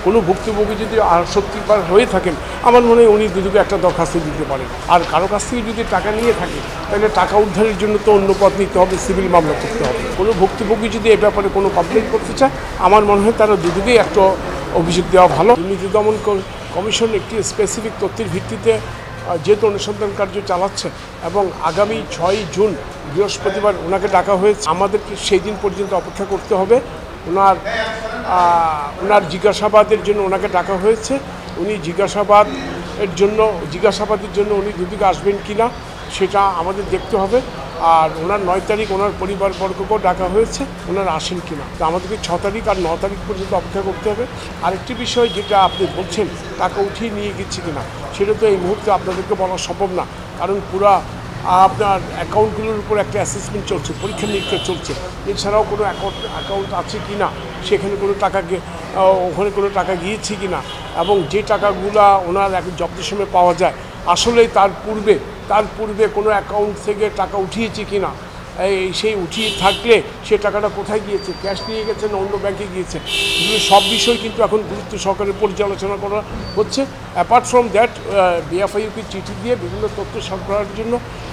কোনো ভুক্তভোগী যদি সত্যিকার হয়ে থাকেন আমার মনে হয় উনি দুদকে একটা দরখাস্ত দিতে পারেন। আর কারো কাছ থেকে যদি টাকা নিয়ে থাকে তাহলে টাকা উদ্ধারের জন্য তো অন্য পথ নিতে হবে, সিভিল মামলা করতে হবে। কোনো ভুক্তভোগী যদি এ ব্যাপারে কোনো কমপ্লেন করতে চায় আমার মনে হয় তারা দুদকেই একটা অভিযোগ দেওয়া ভালো। দুর্নীতি দমন কমিশন একটি স্পেসিফিক তথ্যের ভিত্তিতে যেহেতু অনুসন্ধান কার্য চালাচ্ছে এবং আগামী 6 জুন বৃহস্পতিবার ওনাকে ডাকা হয়েছে। আমাদেরকে সেই দিন পর্যন্ত অপেক্ষা করতে হবে। ওনার জিজ্ঞাসাবাদের জন্য ওনাকে ডাকা হয়েছে। উনি জিজ্ঞাসাবাদের জন্য উনি দুদিকে আসবেন কি না সেটা আমাদের দেখতে হবে। আর ওনার 9 তারিখ ওনার পরিবারবর্গকেও ডাকা হয়েছে, ওনারা আসেন কি না। তো আমাদেরকে 6 তারিখ আর 9 তারিখ পর্যন্ত অপেক্ষা করতে হবে। আরেকটি বিষয় যেটা আপনি বলছেন টাকা উঠিয়ে নিয়ে গেছে কিনা, সেটা তো এই মুহূর্তে আপনাদেরকে বলা সম্ভব না, কারণ পুরা আপনার অ্যাকাউন্টগুলোর উপর একটা অ্যাসেসমেন্ট চলছে, পরীক্ষা নিরীক্ষা চলছে। এছাড়াও কোনো অ্যাকাউন্ট আছে কি না, সেখানে কোনো ওখানে কোনো টাকা গিয়েছে কি না, এবং যে টাকাগুলো ওনার এখন জব্দের সময় পাওয়া যায় আসলেই তার পূর্বে কোনো অ্যাকাউন্ট থেকে টাকা উঠিয়েছে কি না, সেই উঠিয়ে থাকলে সে টাকাটা কোথায় গিয়েছে, ক্যাশ নিয়ে গেছে না অন্য ব্যাংকে গিয়েছে, সব বিষয় কিন্তু এখন গুরুত্ব সহকারে পর্যালোচনা করা হচ্ছে। অ্যাপার্ট ফ্রম দ্যাট বিএফআইইউকে চিঠি দিয়ে বিভিন্ন তথ্য সরবরাহের জন্য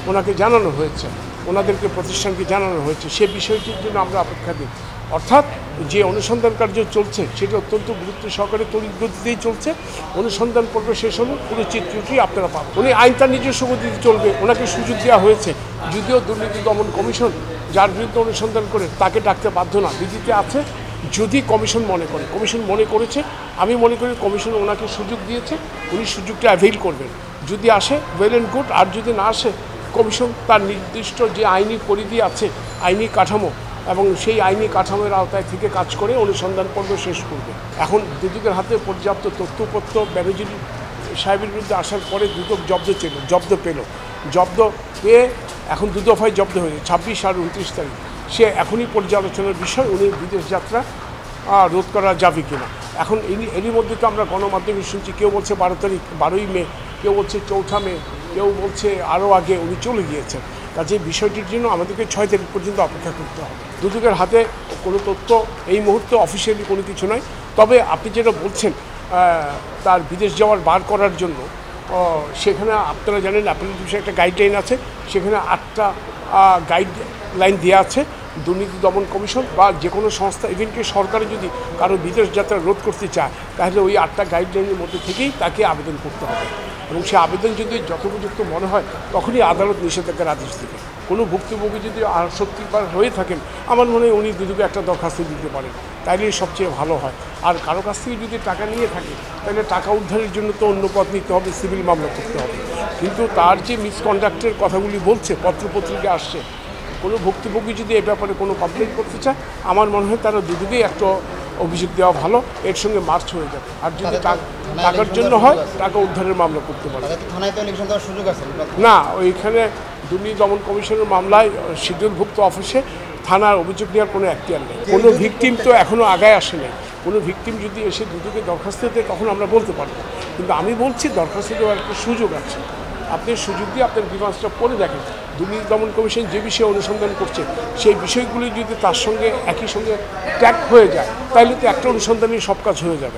ওনাকে জানানো হয়েছে, ওনাদেরকে প্রতিষ্ঠানকে জানানো হয়েছে। সে বিষয়টির জন্য আমরা অপেক্ষা দিই। অর্থাৎ যে অনুসন্ধান কার্য চলছে সেটা অত্যন্ত গুরুত্ব সহকারে তড়িৎ গতিতেই চলছে। অনুসন্ধান পর্ব শেষ হলে পুরো চিত্রটি আপনারা পাবেন। উনি আইন তার নিজস্ব গতিতে চলবে, ওনাকে সুযোগ দেওয়া হয়েছে। যদিও দুর্নীতি দমন কমিশন যার বিরুদ্ধে অনুসন্ধান করে তাকে ডাকতে বাধ্য না, বিধিতে আছে যদি কমিশন মনে করেছে। আমি মনে করি কমিশন ওনাকে সুযোগ দিয়েছে, উনি সুযোগটা অ্যাভেইল করবেন। যদি আসে ওয়েল অ্যান্ড গুড, আর যদি না আসে কমিশন তার নির্দিষ্ট যে আইনি পরিধি আছে, আইনি কাঠামো, এবং সেই আইনি কাঠামোর আওতায় থেকে কাজ করে অনুসন্ধান পর্ব শেষ করবে। এখন দুদকের হাতে পর্যাপ্ত তথ্যপত্র ব্যানার্জি সাহেবের বিরুদ্ধে আসার পরে দুদক জব্দ পেয়ে এখন 2 দফায় জব্দ হয়েছে, 26 আর 29 তারিখ। সে এখনই পর্যালোচনার বিষয় উনি বিদেশ যাত্রা রোধ করা যাবে কিনা। এখন এরই মধ্যে তো আমরা গণমাধ্যমে শুনছি, কেউ বলছে 12ই মে, কেউ বলছে 4 মে, কেউ বলছে আরও আগে উনি চলে গিয়েছেন। কাজে বিষয়টির জন্য আমাদেরকে 6 তারিখ পর্যন্ত অপেক্ষা করতে হবে। দুদকের হাতে কোনো তথ্য এই মুহূর্তে অফিসিয়ালি কোনো কিছু নয়। তবে আপনি যেটা বলছেন তার বিদেশ যাওয়ার বার করার জন্য, সেখানে আপনারা জানেন অ্যাপেলের বিষয়ে একটা গাইডলাইন আছে, সেখানে 8টা গাইডলাইন দেওয়া আছে। দুর্নীতি দমন কমিশন বা যে কোনো সংস্থা, ইভেনকি সরকারে যদি কারো বিদেশ যাত্রা রোধ করতে চায় তাহলে ওই 8টা গাইডলাইনের মধ্যে থেকেই তাকে আবেদন করতে হবে, এবং সে আবেদন যদি যথোপযুক্ত মনে হয় তখনই আদালত নিষেধাজ্ঞার আদেশ দেবে। কোনো ভুক্তভোগী যদি সত্যিকার হয়ে থাকেন আমার মনে হয় উনি দুদকে একটা দরখাস্ত দিতে পারেন, তাইলেই সবচেয়ে ভালো হয়। আর কারো কাছ থেকে যদি টাকা নিয়ে থাকে তাহলে টাকা উদ্ধারের জন্য তো অন্য পথ নিতে হবে, সিভিল মামলা করতে হবে। কিন্তু তার যে মিসকন্ডাক্টের কথাগুলি বলছে, পত্রপত্রিকা আসছে, কোনো ভুক্তভোগী যদি এ ব্যাপারে কোনো কমপ্লেন করতে চায় আমার মনে হয় তারা দুদকেই একটা অভিযোগ দেওয়া ভালো, এর সঙ্গে মার্চ হয়ে যাবে। আর যদি টাকার জন্য হয় টাকা উদ্ধারের মামলা করতে পারে না। ওইখানে দুর্নীতি দমন কমিশনের মামলায় শিডিউলভুক্ত অফিসে থানার অভিযোগ নেওয়ার কোনো এখতিয়ার নেই। কোনো ভিকটিম তো এখনও আগায় আসে নাই। কোনো ভিকটিম যদি এসে দুদকে দরখাস্ত দেয় তখন আমরা বলতে পারবো। কিন্তু আমি বলছি দরখাস্ত দেওয়ার একটা সুযোগ আছে, আপনি সুযোগ দিয়ে আপনার গ্রিভান্সটা পড়ে দেখেন। দুর্নীতি দমন কমিশন যে বিষয়ে অনুসন্ধান করছে সেই বিষয়গুলি যদি তার সঙ্গে একই সঙ্গে ট্যাগ হয়ে যায় তাহলে তো একটা অনুসন্ধানই সব কাজ হয়ে যাবে।